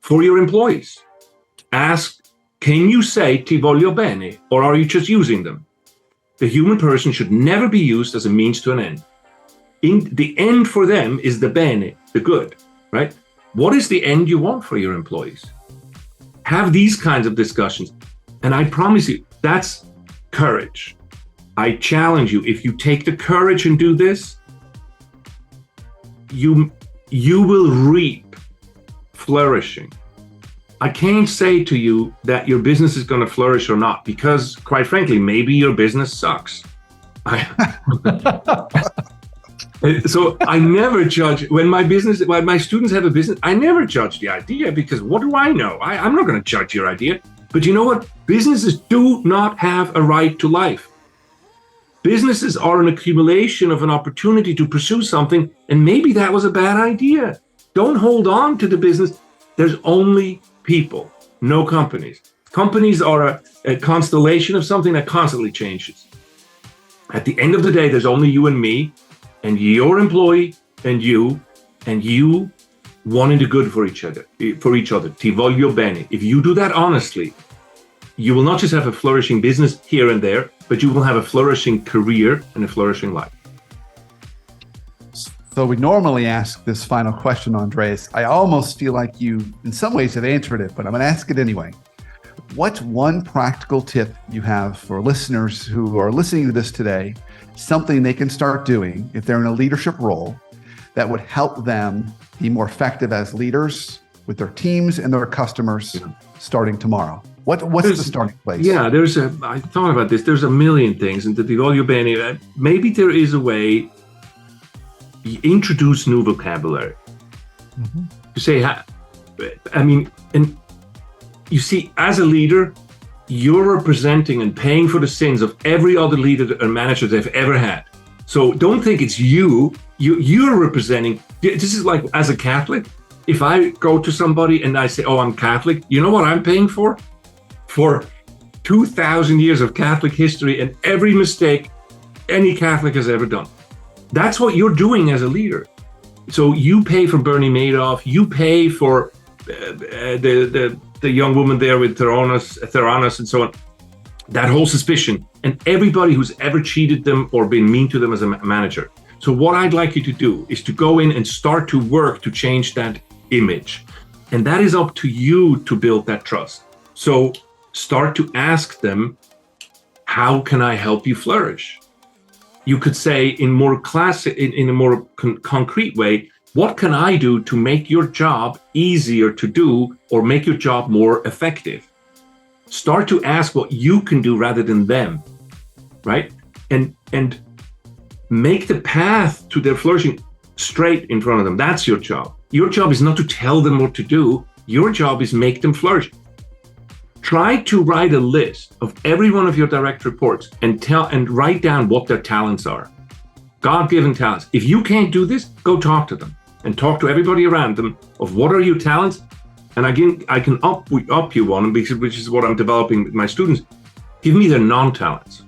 for your employees. Ask, can you say ti voglio bene, or are you just using them? The human person should never be used as a means to an end. The end for them is the bene, the good, right? What is the end you want for your employees? Have these kinds of discussions. And I promise you, that's courage. I challenge you, if you take the courage and do this, you will reap flourishing. I can't say to you that your business is going to flourish or not, because quite frankly, maybe your business sucks. So I never judge when my students have a business. I never judge the idea, because what do I know? I'm not going to judge your idea. But you know what? Businesses do not have a right to life. Businesses are an accumulation of an opportunity to pursue something, and maybe that was a bad idea. Don't hold on to the business. There's only people, no companies. Companies are a constellation of something that constantly changes. At the end of the day, there's only you and me, and your employee, and you wanting the good for each other. Ti voglio bene. If you do that honestly, you will not just have a flourishing business here and there, but you will have a flourishing career and a flourishing life. So we normally ask this final question, Andreas. I almost feel like you, in some ways, have answered it, but I'm going to ask it anyway. What's one practical tip you have for listeners who are listening to this today, something they can start doing if they're in a leadership role that would help them be more effective as leaders with their teams and their customers starting tomorrow? What's the starting place? Yeah, I thought about this. There's a million things. And the Ti voglio bene, maybe there is a way you introduce new vocabulary. Mm-hmm. You say, and you see, as a leader, you're representing and paying for the sins of every other leader and manager they've ever had. So don't think it's you're representing. This is like, as a Catholic, if I go to somebody and I say, oh, I'm Catholic, you know what I'm paying for? For 2,000 years of Catholic history and every mistake any Catholic has ever done. That's what you're doing as a leader. So you pay for Bernie Madoff, you pay for the young woman there with Theranos and so on, that whole suspicion, and everybody who's ever cheated them or been mean to them as a manager. So what I'd like you to do is to go in and start to work to change that image. And that is up to you to build that trust. So start to ask them, how can I help you flourish? You could say in a more concrete way, what can I do to make your job easier to do or make your job more effective? Start to ask what you can do rather than them, right? And make the path to their flourishing straight in front of them. That's your job. Your job is not to tell them what to do. Your job is make them flourish. Try to write a list of every one of your direct reports and write down what their talents are. God-given talents. If you can't do this, go talk to them and talk to everybody around them of what are your talents. And again, I can up you one, which is what I'm developing with my students. Give me their non-talents.